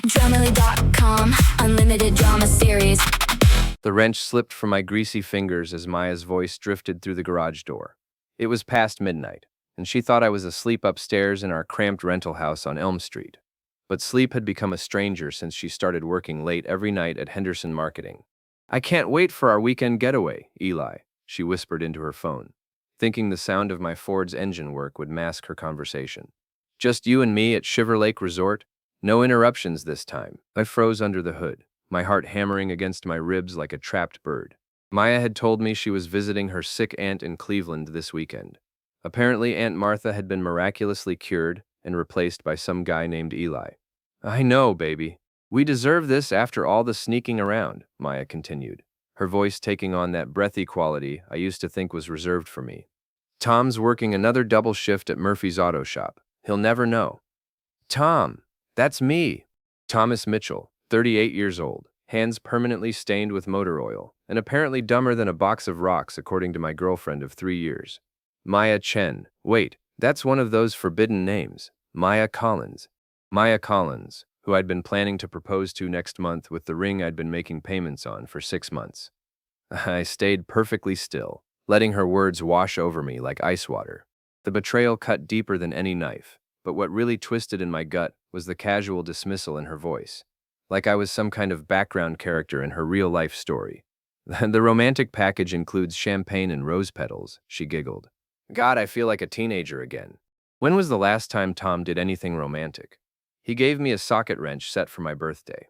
Dramily.com, unlimited drama series. The wrench slipped from my greasy fingers as Maya's voice drifted through the garage door. It was past midnight, and she thought I was asleep upstairs in our cramped rental house on Elm Street. But sleep had become a stranger since she started working late every night at Henderson Marketing. "I can't wait for our weekend getaway, Eli," she whispered into her phone, thinking the sound of my Ford's engine work would mask her conversation. "Just you and me at Shiver Lake Resort? No interruptions this time." I froze under the hood, my heart hammering against my ribs like a trapped bird. Maya had told me she was visiting her sick aunt in Cleveland this weekend. Apparently, Aunt Martha had been miraculously cured and replaced by some guy named Eli. "I know, baby. We deserve this after all the sneaking around," Maya continued, her voice taking on that breathy quality I used to think was reserved for me. "Tom's working another double shift at Murphy's auto shop. He'll never know." "Tom, that's me." Thomas Mitchell, 38 years old, hands permanently stained with motor oil, and apparently dumber than a box of rocks according to my girlfriend of 3 years. Maya Chen. Wait, that's one of those forbidden names. Maya Collins. Maya Collins, who I'd been planning to propose to next month with the ring I'd been making payments on for 6 months. I stayed perfectly still, letting her words wash over me like ice water. The betrayal cut deeper than any knife, but what really twisted in my gut was the casual dismissal in her voice, like I was some kind of background character in her real-life story. "The romantic package includes champagne and rose petals," she giggled. "God, I feel like a teenager again. When was the last time Tom did anything romantic?" He gave me a socket wrench set for my birthday.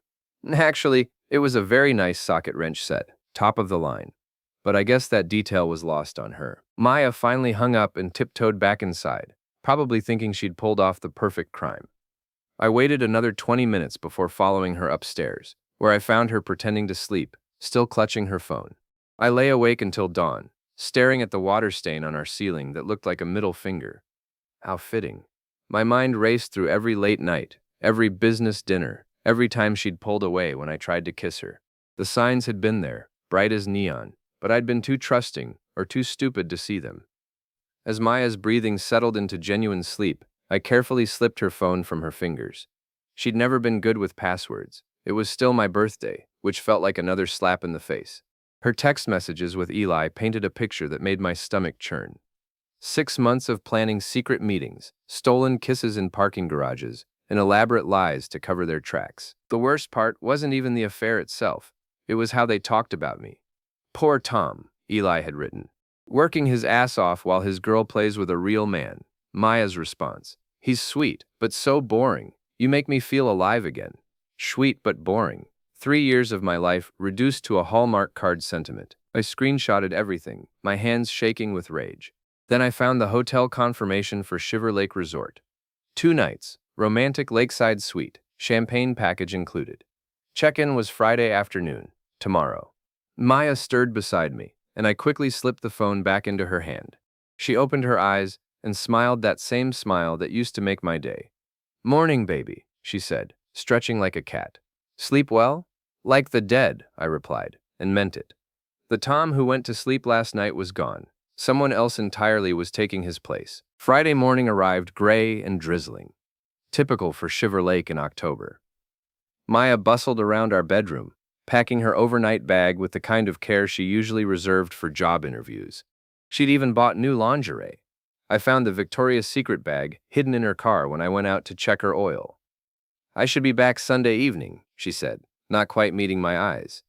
Actually, it was a very nice socket wrench set, top of the line. But I guess that detail was lost on her. Maya finally hung up and tiptoed back inside, probably thinking she'd pulled off the perfect crime. I waited another 20 minutes before following her upstairs, where I found her pretending to sleep, still clutching her phone. I lay awake until dawn, staring at the water stain on our ceiling that looked like a middle finger. How fitting. My mind raced through every late night, every business dinner, every time she'd pulled away when I tried to kiss her. The signs had been there, bright as neon, but I'd been too trusting or too stupid to see them. As Maya's breathing settled into genuine sleep, I carefully slipped her phone from her fingers. She'd never been good with passwords. It was still my birthday, which felt like another slap in the face. Her text messages with Eli painted a picture that made my stomach churn. 6 months of planning secret meetings, stolen kisses in parking garages, and elaborate lies to cover their tracks. The worst part wasn't even the affair itself. It was how they talked about me. "Poor Tom," Eli had written. "Working his ass off while his girl plays with a real man." Maya's response: "He's sweet, but so boring. You make me feel alive again." Sweet but boring. 3 years of my life reduced to a Hallmark card sentiment. I screenshotted everything, my hands shaking with rage. Then I found the hotel confirmation for Shiver Lake Resort. 2 nights, romantic lakeside suite, champagne package included. Check-in was Friday afternoon, tomorrow. Maya stirred beside me, and I quickly slipped the phone back into her hand. She opened her eyes and smiled that same smile that used to make my day. "Morning, baby," she said, stretching like a cat. "Sleep well?" "Like the dead," I replied, and meant it. The Tom who went to sleep last night was gone. Someone else entirely was taking his place. Friday morning arrived gray and drizzling. Typical for Shiver Lake in October. Maya bustled around our bedroom, packing her overnight bag with the kind of care she usually reserved for job interviews. She'd even bought new lingerie. I found the Victoria's Secret bag hidden in her car when I went out to check her oil. "I should be back Sunday evening," she said, not quite meeting my eyes.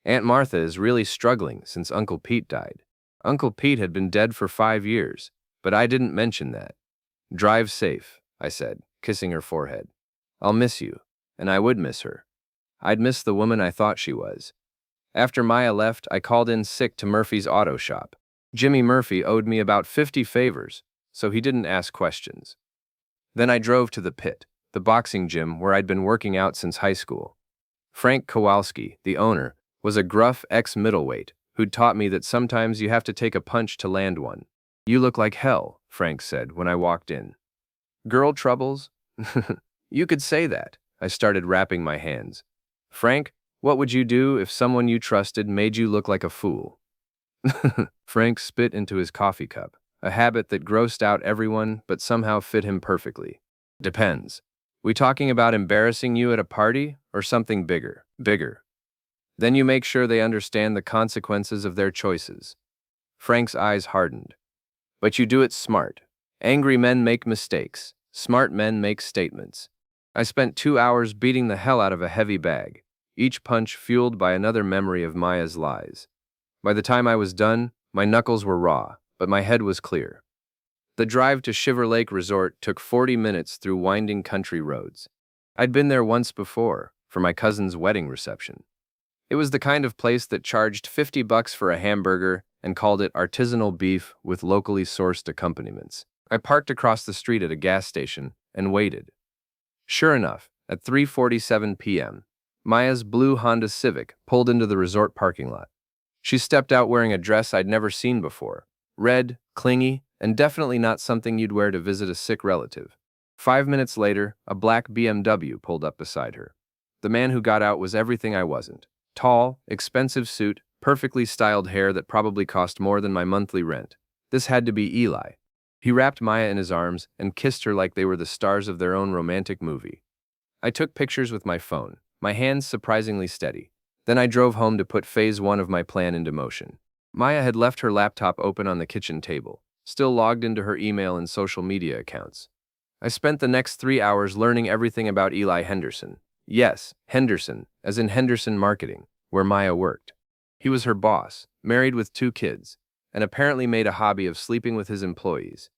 "Aunt Martha is really struggling since Uncle Pete died." Uncle Pete had been dead for 5 years, but I didn't mention that. "Drive safe," I said, kissing her forehead. "I'll miss you," and I would miss her. I'd miss the woman I thought she was. After Maya left, I called in sick to Murphy's auto shop. Jimmy Murphy owed me about 50 favors, so he didn't ask questions. Then I drove to the Pit, the boxing gym where I'd been working out since high school. Frank Kowalski, the owner, was a gruff ex-middleweight who'd taught me that sometimes you have to take a punch to land one. "You look like hell," Frank said when I walked in. "Girl troubles?" "You could say that." I started wrapping my hands. "Frank, what would you do if someone you trusted made you look like a fool?" Frank spit into his coffee cup, a habit that grossed out everyone but somehow fit him perfectly. "Depends. We talking about embarrassing you at a party or something bigger? Bigger. Then you make sure they understand the consequences of their choices. Frank's eyes hardened. But you do it smart. Angry men make mistakes. Smart men make statements. I spent 2 hours beating the hell out of a heavy bag, each punch fueled by another memory of Maya's lies. By the time I was done, my knuckles were raw, but my head was clear. The drive to Shiver Lake Resort took 40 minutes through winding country roads. I'd been there once before, for my cousin's wedding reception. It was the kind of place that charged $50 for a hamburger and called it artisanal beef with locally sourced accompaniments. I parked across the street at a gas station and waited. Sure enough, at 3:47 p.m., Maya's blue Honda Civic pulled into the resort parking lot. She stepped out wearing a dress I'd never seen before. Red, clingy, and definitely not something you'd wear to visit a sick relative. 5 minutes later, a black BMW pulled up beside her. The man who got out was everything I wasn't. Tall, expensive suit, perfectly styled hair that probably cost more than my monthly rent. This had to be Eli. He wrapped Maya in his arms and kissed her like they were the stars of their own romantic movie. I took pictures with my phone, my hands surprisingly steady. Then I drove home to put phase 1 of my plan into motion. Maya had left her laptop open on the kitchen table, still logged into her email and social media accounts. I spent the next 3 hours learning everything about Eli Henderson. Yes, Henderson, as in Henderson Marketing, where Maya worked. He was her boss, married with 2 kids, and apparently made a hobby of sleeping with his employees.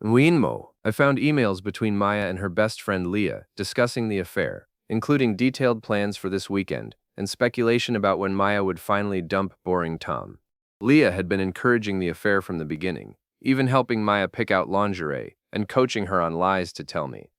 I found emails between Maya and her best friend Leah discussing the affair, including detailed plans for this weekend and speculation about when Maya would finally dump boring Tom. Leah had been encouraging the affair from the beginning, even helping Maya pick out lingerie and coaching her on lies to tell me.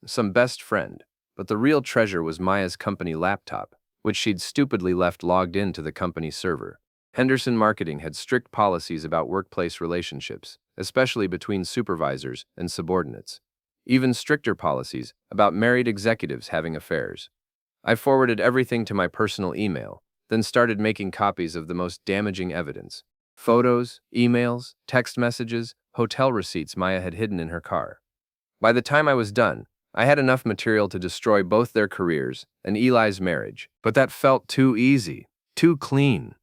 Some best friend, but the real treasure was Maya's company laptop, which she'd stupidly left logged into the company server. Henderson Marketing had strict policies about workplace relationships, especially between supervisors and subordinates. Even stricter policies about married executives having affairs. I forwarded everything to my personal email, then started making copies of the most damaging evidence. Photos, emails, text messages, hotel receipts Maya had hidden in her car. By the time I was done, I had enough material to destroy both their careers and Eli's marriage, but that felt too easy, too clean.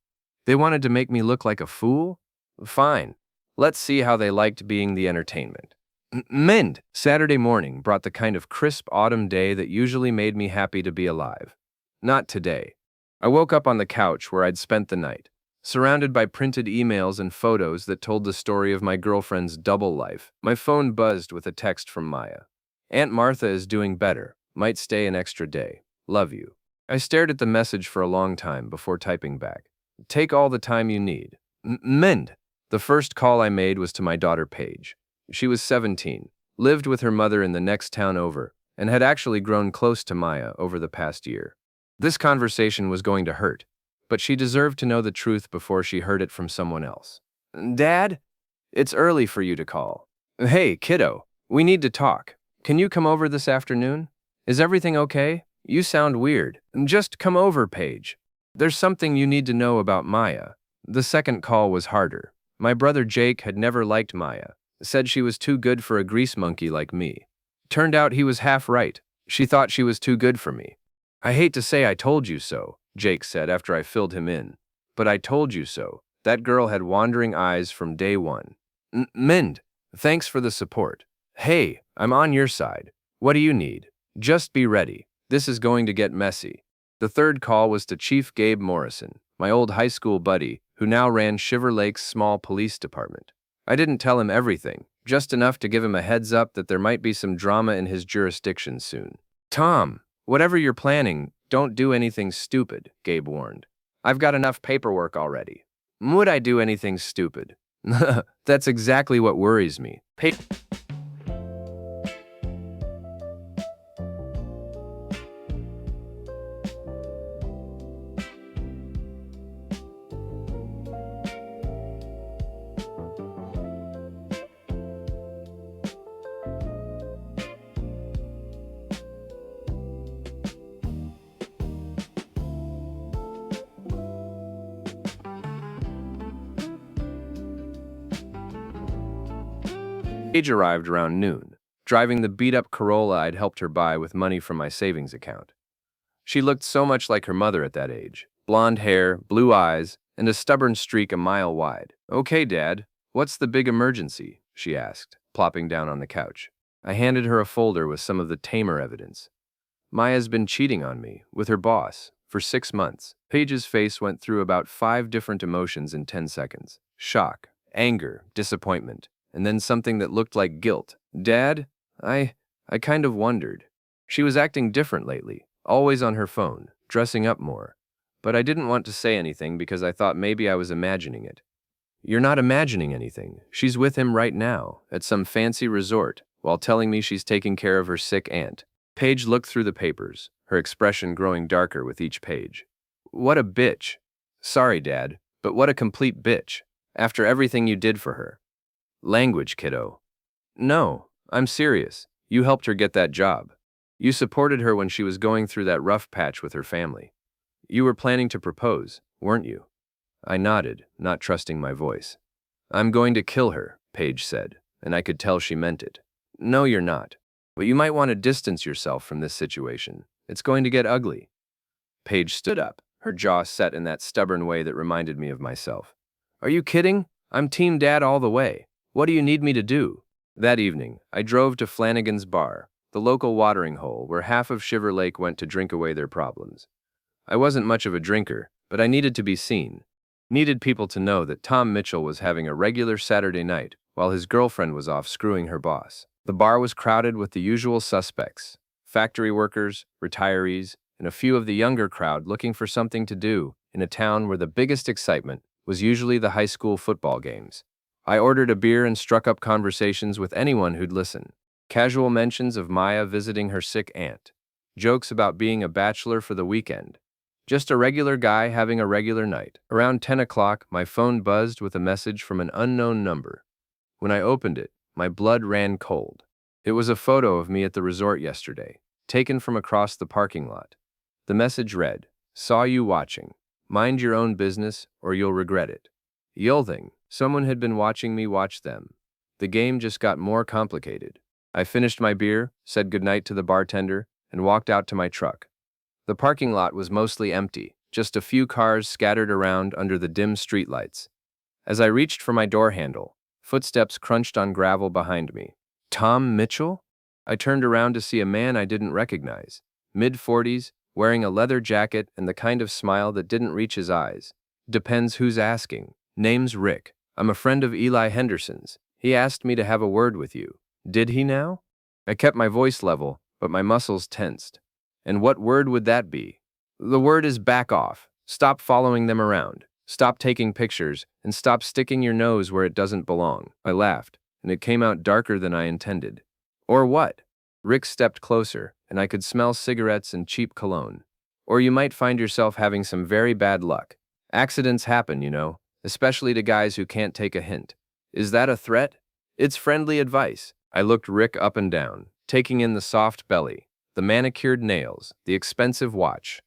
They wanted to make me look like a fool? Fine. Let's see how they liked being the entertainment. Saturday morning brought the kind of crisp autumn day that usually made me happy to be alive. Not today. I woke up on the couch where I'd spent the night, surrounded by printed emails and photos that told the story of my girlfriend's double life. My phone buzzed with a text from Maya. Aunt Martha is doing better. Might stay an extra day. Love you. I stared at the message for a long time before typing back. Take all the time you need. The first call I made was to my daughter Paige. She was 17, lived with her mother in the next town over, and had actually grown close to Maya over the past year. This conversation was going to hurt, but she deserved to know the truth before she heard it from someone else. Dad? It's early for you to call. Hey, kiddo, we need to talk. Can you come over this afternoon? Is everything okay? You sound weird. Just come over, Paige. There's something you need to know about Maya. The second call was harder. My brother Jake had never liked Maya, said she was too good for a grease monkey like me. Turned out he was half right. She thought she was too good for me. I hate to say I told you so, Jake said after I filled him in. But I told you so. That girl had wandering eyes from day one. Thanks for the support. Hey, I'm on your side. What do you need? Just be ready. This is going to get messy. The third call was to Chief Gabe Morrison, my old high school buddy, who now ran Shiver Lake's small police department. I didn't tell him everything, just enough to give him a heads up that there might be some drama in his jurisdiction soon. Tom, whatever you're planning, don't do anything stupid, Gabe warned. I've got enough paperwork already. Would I do anything stupid? That's exactly what worries me. Paige arrived around noon, driving the beat-up Corolla I'd helped her buy with money from my savings account. She looked so much like her mother at that age. Blonde hair, blue eyes, and a stubborn streak a mile wide. "Okay, Dad, what's the big emergency?" she asked, plopping down on the couch. I handed her a folder with some of the tamer evidence. "Maya's been cheating on me, with her boss, for 6 months." Paige's face went through about 5 different emotions in 10 seconds. Shock, anger, disappointment, and then something that looked like guilt. "Dad, I kind of wondered." She was acting different lately, always on her phone, dressing up more. But I didn't want to say anything because I thought maybe I was imagining it. "You're not imagining anything. She's with him right now, at some fancy resort, while telling me she's taking care of her sick aunt." Paige looked through the papers, her expression growing darker with each page. "What a bitch." "Sorry, Dad, but what a complete bitch. After everything you did for her." "Language, kiddo." "No, I'm serious. You helped her get that job. You supported her when she was going through that rough patch with her family. You were planning to propose, weren't you?" I nodded, not trusting my voice. "I'm going to kill her," Paige said, and I could tell she meant it. "No, you're not. But you might want to distance yourself from this situation. It's going to get ugly." Paige stood up, her jaw set in that stubborn way that reminded me of myself. "Are you kidding? I'm Team Dad all the way. What do you need me to do?" That evening, I drove to Flanagan's Bar, the local watering hole where half of Shiver Lake went to drink away their problems. I wasn't much of a drinker, but I needed to be seen. Needed people to know that Tom Mitchell was having a regular Saturday night while his girlfriend was off screwing her boss. The bar was crowded with the usual suspects: factory workers, retirees, and a few of the younger crowd looking for something to do in a town where the biggest excitement was usually the high school football games. I ordered a beer and struck up conversations with anyone who'd listen. Casual mentions of Maya visiting her sick aunt. Jokes about being a bachelor for the weekend. Just a regular guy having a regular night. Around 10 o'clock, my phone buzzed with a message from an unknown number. When I opened it, my blood ran cold. It was a photo of me at the resort yesterday, taken from across the parking lot. The message read, "Saw you watching. Mind your own business or you'll regret it." Yulthing, someone had been watching me watch them. The game just got more complicated. I finished my beer, said goodnight to the bartender, and walked out to my truck. The parking lot was mostly empty, just a few cars scattered around under the dim streetlights. As I reached for my door handle, footsteps crunched on gravel behind me. Tom Mitchell? I turned around to see a man I didn't recognize, mid-40s, wearing a leather jacket and the kind of smile that didn't reach his eyes. "Depends who's asking. Name's Rick. I'm a friend of Eli Henderson's. He asked me to have a word with you." "Did he now?" I kept my voice level, but my muscles tensed. "And what word would that be?" "The word is back off. Stop following them around. Stop taking pictures, and stop sticking your nose where it doesn't belong." I laughed, and it came out darker than I intended. "Or what?" Rick stepped closer, and I could smell cigarettes and cheap cologne. "Or you might find yourself having some very bad luck. Accidents happen, you know, especially to guys who can't take a hint." "Is that a threat?" "It's friendly advice." I looked Rick up and down, taking in the soft belly, the manicured nails, the expensive watch.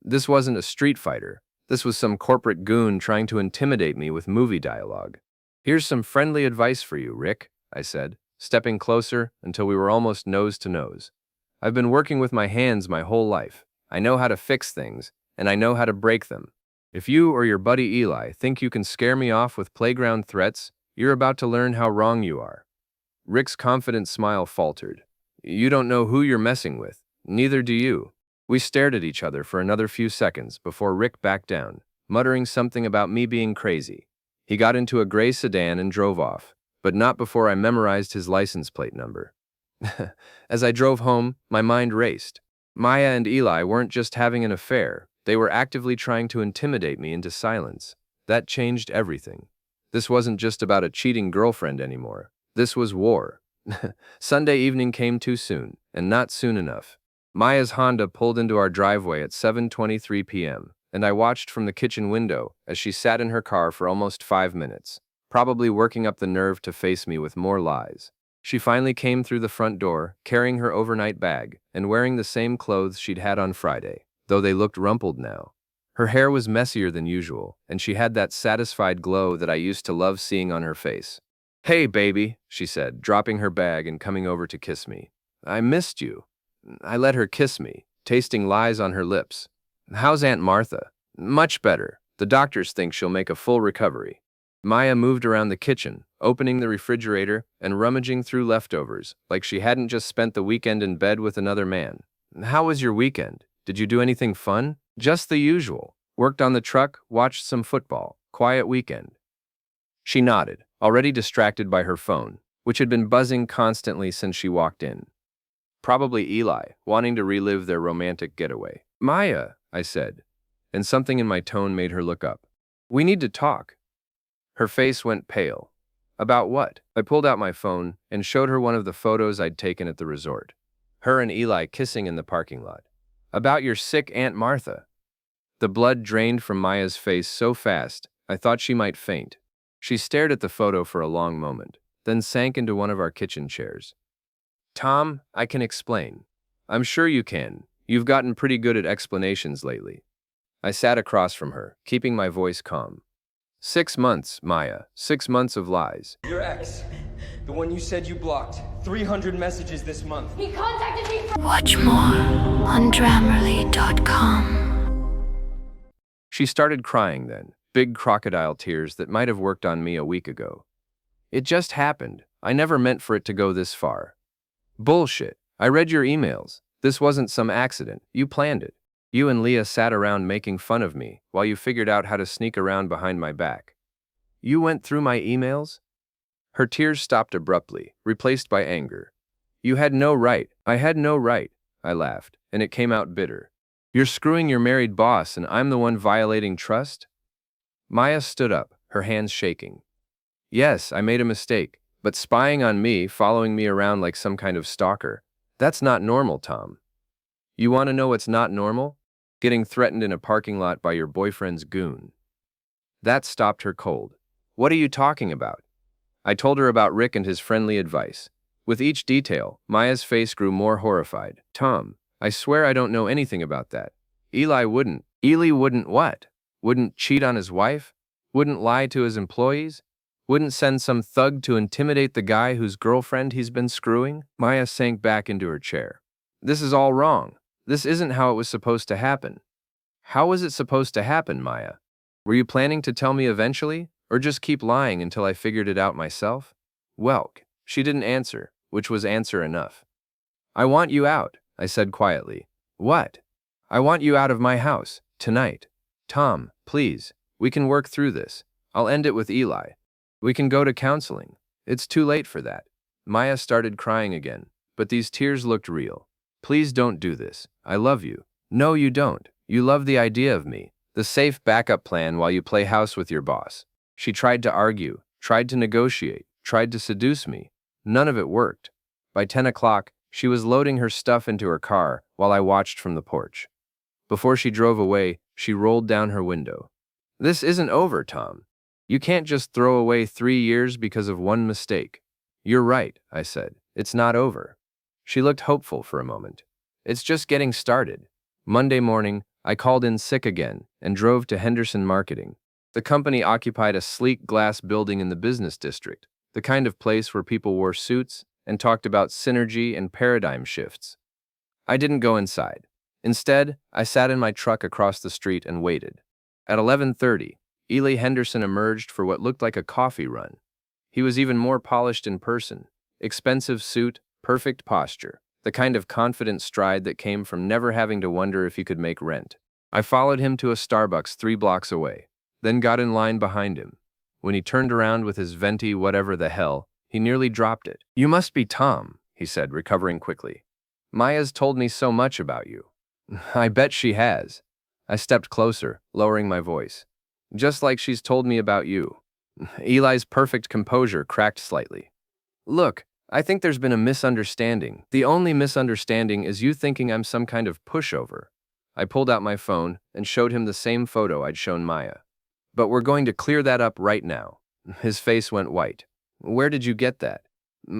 This wasn't a street fighter. This was some corporate goon trying to intimidate me with movie dialogue. "Here's some friendly advice for you, Rick," I said, stepping closer until we were almost nose to nose. "I've been working with my hands my whole life. I know how to fix things, and I know how to break them. If you or your buddy Eli think you can scare me off with playground threats, you're about to learn how wrong you are." Rick's confident smile faltered. "You don't know who you're messing with. Neither do you." We stared at each other for another few seconds before Rick backed down, muttering something about me being crazy. He got into a gray sedan and drove off, but not before I memorized his license plate number. As I drove home, my mind raced. Maya and Eli weren't just having an affair, they were actively trying to intimidate me into silence. That changed everything. This wasn't just about a cheating girlfriend anymore. This was war. Sunday evening came too soon, and not soon enough. Maya's Honda pulled into our driveway at 7:23 p.m., and I watched from the kitchen window as she sat in her car for almost 5 minutes, probably working up the nerve to face me with more lies. She finally came through the front door, carrying her overnight bag, and wearing the same clothes she'd had on Friday, though they looked rumpled now. Her hair was messier than usual, and she had that satisfied glow that I used to love seeing on her face. Hey, baby, she said, dropping her bag and coming over to kiss me. I missed you. I let her kiss me, tasting lies on her lips. How's Aunt Martha? Much better. The doctors think she'll make a full recovery. Maya moved around the kitchen, opening the refrigerator and rummaging through leftovers, like she hadn't just spent the weekend in bed with another man. How was your weekend? Did you do anything fun? Just the usual. Worked on the truck, watched some football. Quiet weekend. She nodded, already distracted by her phone, which had been buzzing constantly since she walked in. Probably Eli, wanting to relive their romantic getaway. Maya, I said, and something in my tone made her look up. We need to talk. Her face went pale. About what? I pulled out my phone and showed her one of the photos I'd taken at the resort. Her and Eli kissing in the parking lot. About your sick Aunt Martha. The blood drained from Maya's face so fast, I thought she might faint. She stared at the photo for a long moment, then sank into one of our kitchen chairs. Tom, I can explain. I'm sure you can. You've gotten pretty good at explanations lately. I sat across from her, keeping my voice calm. 6 months, Maya. 6 months of lies. Your ex, the one you said you blocked. 300 messages this month. He contacted me from. Watch more on Grammarly.com. She started crying then, big crocodile tears that might have worked on me a week ago. It just happened. I never meant for it to go this far. Bullshit. I read your emails. This wasn't some accident. You planned it. You and Leah sat around making fun of me while you figured out how to sneak around behind my back. You went through my emails? Her tears stopped abruptly, replaced by anger. You had no right. I had no right. I laughed, and it came out bitter. You're screwing your married boss, and I'm the one violating trust? Maya stood up, her hands shaking. Yes, I made a mistake, but spying on me, following me around like some kind of stalker, that's not normal, Tom. You want to know what's not normal? Getting threatened in a parking lot by your boyfriend's goon. That stopped her cold. What are you talking about? I told her about Rick and his friendly advice. With each detail, Maya's face grew more horrified. Tom, I swear I don't know anything about that. Eli wouldn't. Eli wouldn't what? Wouldn't cheat on his wife? Wouldn't lie to his employees? Wouldn't send some thug to intimidate the guy whose girlfriend he's been screwing? Maya sank back into her chair. This is all wrong. This isn't how it was supposed to happen. How was it supposed to happen, Maya? Were you planning to tell me eventually, or just keep lying until I figured it out myself? Welk. She didn't answer, which was answer enough. I want you out, I said quietly. What? I want you out of my house, tonight. Tom, please, we can work through this. I'll end it with Eli. We can go to counseling. It's too late for that. Maya started crying again, but these tears looked real. Please don't do this. I love you. No, you don't. You love the idea of me, the safe backup plan while you play house with your boss. She tried to argue, tried to negotiate, tried to seduce me. None of it worked. By 10 o'clock, she was loading her stuff into her car while I watched from the porch. Before she drove away, she rolled down her window. This isn't over, Tom. You can't just throw away 3 years because of one mistake. You're right, I said. It's not over. She looked hopeful for a moment. It's just getting started. Monday morning, I called in sick again and drove to Henderson Marketing. The company occupied a sleek glass building in the business district, the kind of place where people wore suits and talked about synergy and paradigm shifts. I didn't go inside. Instead, I sat in my truck across the street and waited. At 11:30, Eli Henderson emerged for what looked like a coffee run. He was even more polished in person. Expensive suit, perfect posture, the kind of confident stride that came from never having to wonder if he could make rent. I followed him to a Starbucks 3 blocks away, then got in line behind him. When he turned around with his venti whatever the hell, he nearly dropped it. You must be Tom, he said, recovering quickly. Maya's told me so much about you. I bet she has. I stepped closer, lowering my voice. Just like she's told me about you. Eli's perfect composure cracked slightly. Look, I think there's been a misunderstanding. The only misunderstanding is you thinking I'm some kind of pushover. I pulled out my phone and showed him the same photo I'd shown Maya. But we're going to clear that up right now. His face went white. Where did you get that?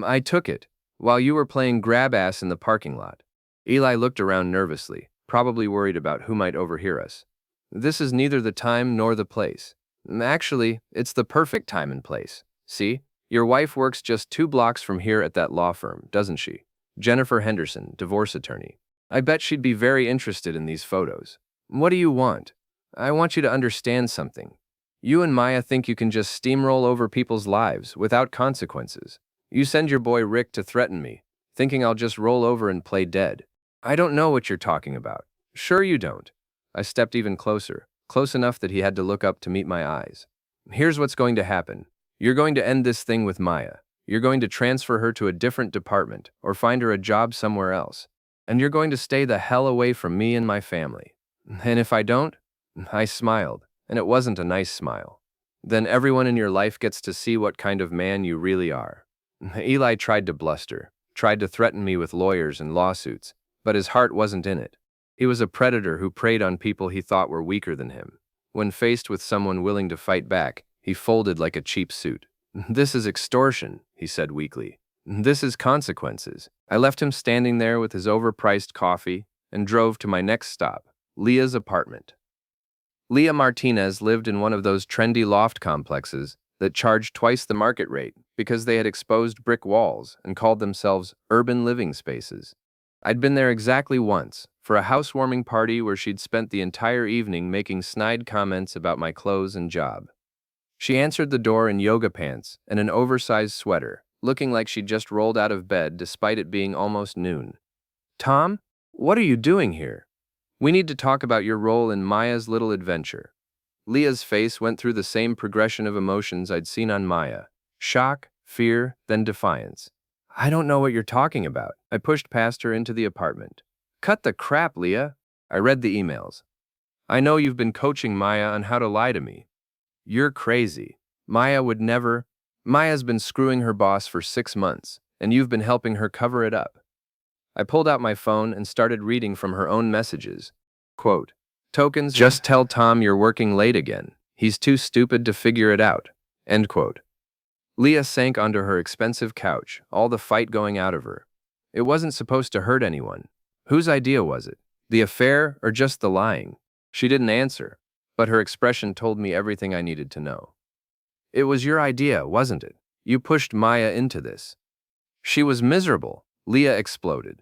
I took it, while you were playing grab ass in the parking lot. Eli looked around nervously, probably worried about who might overhear us. This is neither the time nor the place. Actually, it's the perfect time and place. See? Your wife works just 2 blocks from here at that law firm, doesn't she? Jennifer Henderson, divorce attorney. I bet she'd be very interested in these photos. What do you want? I want you to understand something. You and Maya think you can just steamroll over people's lives without consequences. You send your boy Rick to threaten me, thinking I'll just roll over and play dead. I don't know what you're talking about. Sure you don't. I stepped even closer, close enough that he had to look up to meet my eyes. Here's what's going to happen. You're going to end this thing with Maya. You're going to transfer her to a different department or find her a job somewhere else. And you're going to stay the hell away from me and my family. And if I don't, I smiled, and it wasn't a nice smile. Then everyone in your life gets to see what kind of man you really are. Eli tried to bluster, tried to threaten me with lawyers and lawsuits, but his heart wasn't in it. He was a predator who preyed on people he thought were weaker than him. When faced with someone willing to fight back, he folded like a cheap suit. This is extortion, he said weakly. This is consequences. I left him standing there with his overpriced coffee and drove to my next stop, Leah's apartment. Leah Martinez lived in one of those trendy loft complexes that charged twice the market rate because they had exposed brick walls and called themselves urban living spaces. I'd been there exactly once, for a housewarming party where she'd spent the entire evening making snide comments about my clothes and job. She answered the door in yoga pants and an oversized sweater, looking like she'd just rolled out of bed despite it being almost noon. Tom, what are you doing here? We need to talk about your role in Maya's little adventure. Leah's face went through the same progression of emotions I'd seen on Maya. Shock, fear, then defiance. I don't know what you're talking about. I pushed past her into the apartment. Cut the crap, Leah. I read the emails. I know you've been coaching Maya on how to lie to me. You're crazy. Maya would never. Maya's been screwing her boss for 6 months, and you've been helping her cover it up. I pulled out my phone and started reading from her own messages. Quote, tokens, just tell Tom you're working late again. He's too stupid to figure it out. End quote. Leah sank onto her expensive couch, all the fight going out of her. It wasn't supposed to hurt anyone. Whose idea was it? The affair or just the lying? She didn't answer, but her expression told me everything I needed to know. It was your idea, wasn't it? You pushed Maya into this. She was miserable, Leah exploded.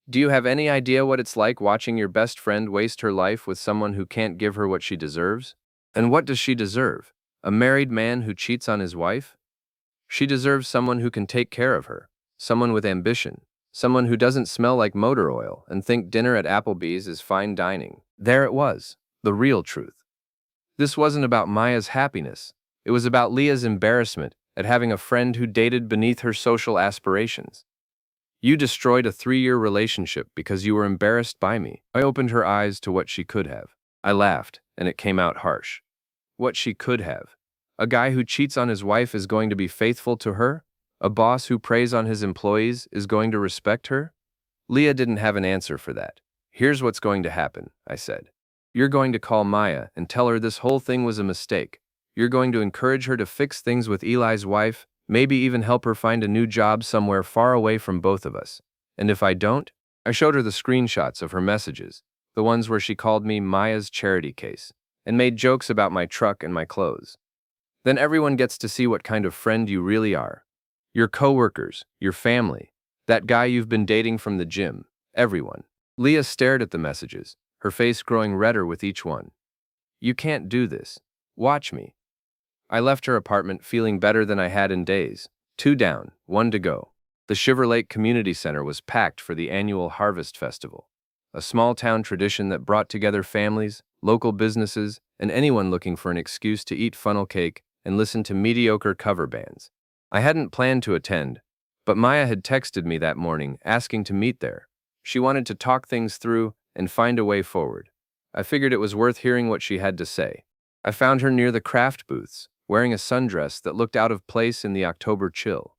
Do you have any idea what it's like watching your best friend waste her life with someone who can't give her what she deserves? And what does she deserve? A married man who cheats on his wife? She deserves someone who can take care of her, someone with ambition, someone who doesn't smell like motor oil and think dinner at Applebee's is fine dining. There it was, the real truth. This wasn't about Maya's happiness. It was about Leah's embarrassment at having a friend who dated beneath her social aspirations. You destroyed a 3-year relationship because you were embarrassed by me. I opened her eyes to what she could have. I laughed, and it came out harsh. What she could have. A guy who cheats on his wife is going to be faithful to her? A boss who preys on his employees is going to respect her? Leah didn't have an answer for that. Here's what's going to happen, I said. You're going to call Maya and tell her this whole thing was a mistake. You're going to encourage her to fix things with Eli's wife, maybe even help her find a new job somewhere far away from both of us. And if I don't? I showed her the screenshots of her messages, the ones where she called me Maya's charity case, and made jokes about my truck and my clothes. Then everyone gets to see what kind of friend you really are. Your coworkers, your family, that guy you've been dating from the gym, everyone. Leah stared at the messages, her face growing redder with each one. You can't do this. Watch me. I left her apartment feeling better than I had in days. 2 down, 1 to go. The Shiver Lake Community Center was packed for the annual Harvest Festival, a small-town tradition that brought together families, local businesses, and anyone looking for an excuse to eat funnel cake and listen to mediocre cover bands. I hadn't planned to attend, but Maya had texted me that morning asking to meet there. She wanted to talk things through and find a way forward. I figured it was worth hearing what she had to say. I found her near the craft booths, wearing a sundress that looked out of place in the October chill.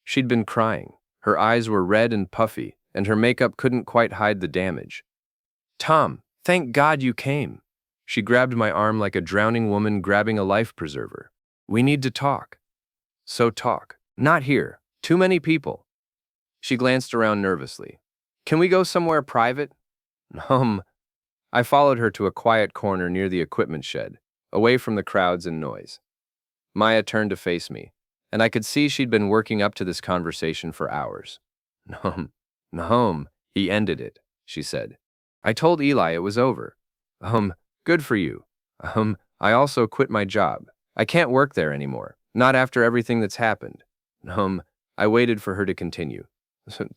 She'd been crying. Her eyes were red and puffy, and her makeup couldn't quite hide the damage. Tom, thank God you came. She grabbed my arm like a drowning woman grabbing a life preserver. We need to talk. So talk. Not here. Too many people. She glanced around nervously. Can we go somewhere private? I followed her to a quiet corner near the equipment shed, away from the crowds and noise. Maya turned to face me, and I could see she'd been working up to this conversation for hours. Nahum, Nahum, he ended it, she said. I told Eli it was over. Good for you. I also quit my job. I can't work there anymore, not after everything that's happened. I waited for her to continue.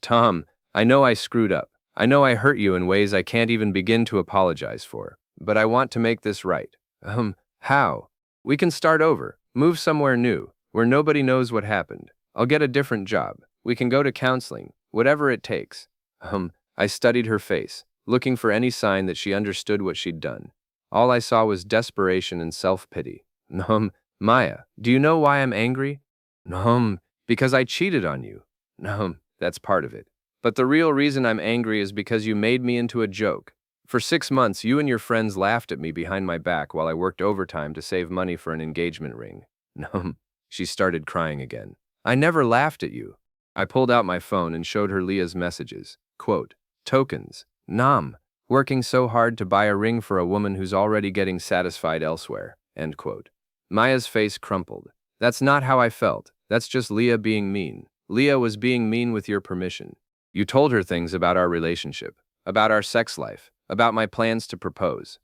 Tom, I know I screwed up. I know I hurt you in ways I can't even begin to apologize for, but I want to make this right. How? We can start over, move somewhere new, where nobody knows what happened. I'll get a different job. We can go to counseling, whatever it takes. I studied her face, looking for any sign that she understood what she'd done. All I saw was desperation and self-pity. Maya, do you know why I'm angry? Because I cheated on you. That's part of it. But the real reason I'm angry is because you made me into a joke. For 6 months, you and your friends laughed at me behind my back while I worked overtime to save money for an engagement ring. She started crying again. I never laughed at you. I pulled out my phone and showed her Leah's messages. Quote, tokens. Working so hard to buy a ring for a woman who's already getting satisfied elsewhere. End quote. Maya's face crumpled. That's not how I felt. That's just Leah being mean. Leah was being mean with your permission. You told her things about our relationship, about our sex life, about my plans to propose.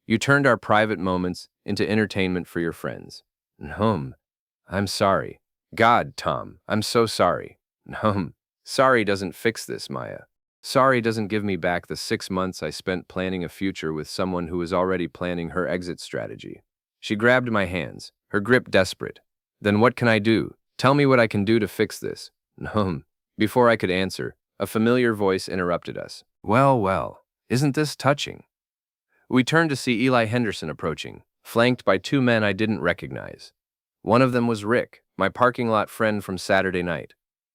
You turned our private moments into entertainment for your friends. I'm sorry. God, Tom, I'm so sorry. Sorry doesn't fix this, Maya. Sorry doesn't give me back the 6 months I spent planning a future with someone who was already planning her exit strategy. She grabbed my hands, her grip desperate. Then what can I do? Tell me what I can do to fix this. Before I could answer, a familiar voice interrupted us. Well, isn't this touching? We turned to see Eli Henderson approaching, flanked by 2 men I didn't recognize. One of them was Rick, my parking lot friend from Saturday night.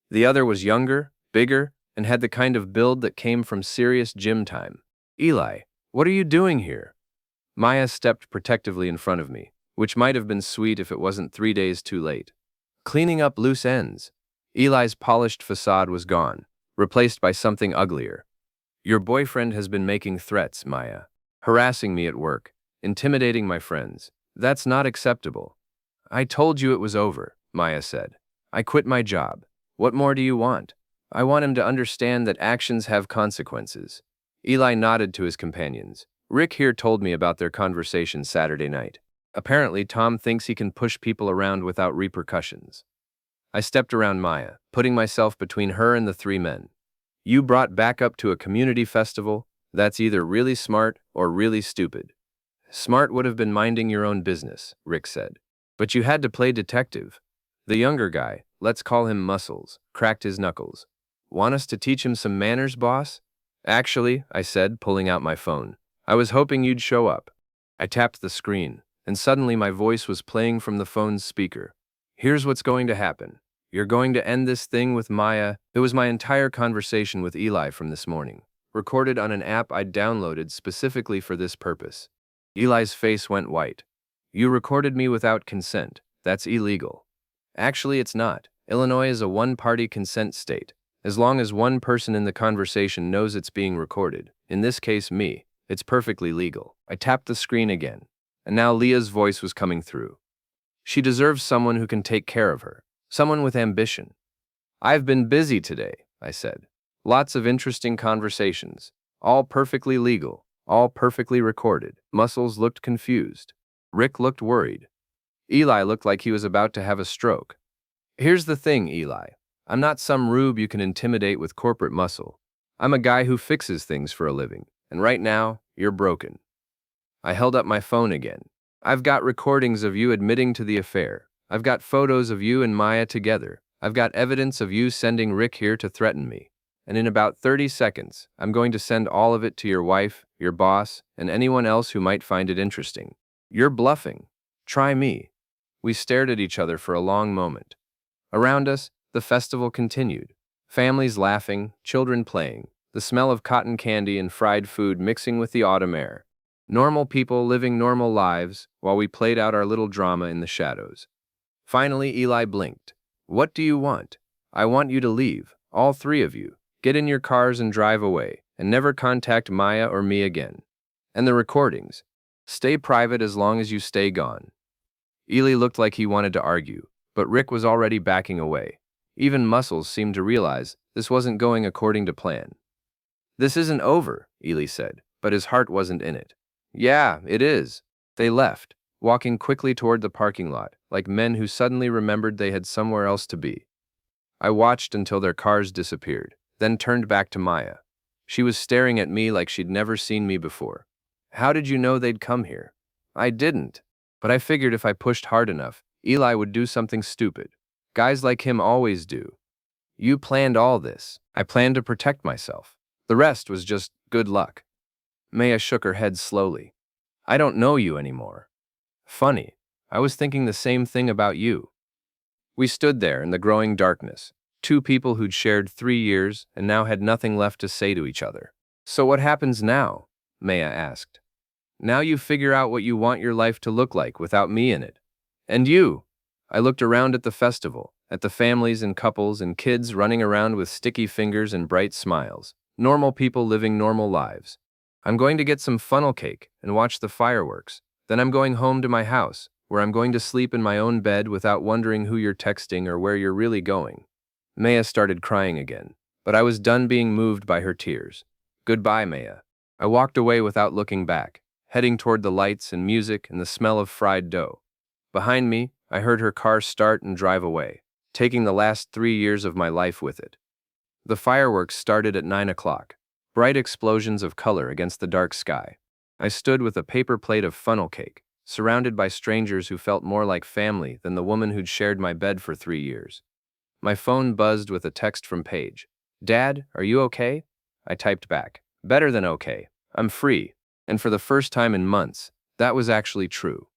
The other was younger, bigger, and had the kind of build that came from serious gym time. Eli, what are you doing here? Maya stepped protectively in front of me, which might have been sweet if it wasn't 3 days too late. Cleaning up loose ends. Eli's polished facade was gone, replaced by something uglier. Your boyfriend has been making threats, Maya. Harassing me at work, intimidating my friends. That's not acceptable. I told you it was over, Maya said. I quit my job. What more do you want? I want him to understand that actions have consequences. Eli nodded to his companions. Rick here told me about their conversation Saturday night. Apparently, Tom thinks he can push people around without repercussions. I stepped around Maya, putting myself between her and the 3 men. You brought backup to a community festival? That's either really smart or really stupid. Smart would have been minding your own business, Rick said. But you had to play detective. The younger guy, let's call him Muscles, cracked his knuckles. Want us to teach him some manners, boss? Actually, I said, pulling out my phone. I was hoping you'd show up. I tapped the screen, and suddenly my voice was playing from the phone's speaker. Here's what's going to happen. You're going to end this thing with Maya. It was my entire conversation with Eli from this morning, recorded on an app I'd downloaded specifically for this purpose. Eli's face went white. You recorded me without consent. That's illegal. Actually, it's not. Illinois is a one-party consent state. As long as one person in the conversation knows it's being recorded, in this case me, it's perfectly legal. I tapped the screen again, and now Leah's voice was coming through. She deserves someone who can take care of her, someone with ambition. I've been busy today, I said. Lots of interesting conversations, all perfectly legal, all perfectly recorded. Muscles looked confused. Rick looked worried. Eli looked like he was about to have a stroke. Here's the thing, Eli. I'm not some rube you can intimidate with corporate muscle. I'm a guy who fixes things for a living, and right now, you're broken. I held up my phone again. I've got recordings of you admitting to the affair. I've got photos of you and Maya together. I've got evidence of you sending Rick here to threaten me. And in about 30 seconds, I'm going to send all of it to your wife, your boss, and anyone else who might find it interesting. You're bluffing. Try me. We stared at each other for a long moment. Around us, the festival continued. Families laughing, children playing, the smell of cotton candy and fried food mixing with the autumn air. Normal people living normal lives while we played out our little drama in the shadows. Finally, Eli blinked. What do you want? I want you to leave, all 3 of you. Get in your cars and drive away, and never contact Maya or me again. And the recordings. Stay private as long as you stay gone. Eli looked like he wanted to argue, But Rick was already backing away. Even Muscles seemed to realize this wasn't going according to plan. "This isn't over," Ely said, but his heart wasn't in it. "Yeah, it is." They left, walking quickly toward the parking lot, like men who suddenly remembered they had somewhere else to be. I watched until their cars disappeared, then turned back to Maya. She was staring at me like she'd never seen me before. "How did you know they'd come here?" "I didn't. But I figured if I pushed hard enough, Eli would do something stupid. Guys like him always do." "You planned all this." "I planned to protect myself. The rest was just good luck." Maya shook her head slowly. "I don't know you anymore." "Funny. I was thinking the same thing about you." We stood there in the growing darkness, two people who'd shared 3 years and now had nothing left to say to each other. "So what happens now?" Maya asked. "Now you figure out what you want your life to look like without me in it. And you." I looked around at the festival, at the families and couples and kids running around with sticky fingers and bright smiles. Normal people living normal lives. "I'm going to get some funnel cake and watch the fireworks. Then I'm going home to my house, where I'm going to sleep in my own bed without wondering who you're texting or where you're really going." Maya started crying again, but I was done being moved by her tears. "Goodbye, Maya." I walked away without looking back, heading toward the lights and music and the smell of fried dough. Behind me, I heard her car start and drive away, taking the last 3 years of my life with it. The fireworks started at 9 o'clock, bright explosions of color against the dark sky. I stood with a paper plate of funnel cake, surrounded by strangers who felt more like family than the woman who'd shared my bed for 3 years. My phone buzzed with a text from Paige. "Dad, are you okay?" I typed back, "Better than okay. I'm free." And for the first time in months, that was actually true.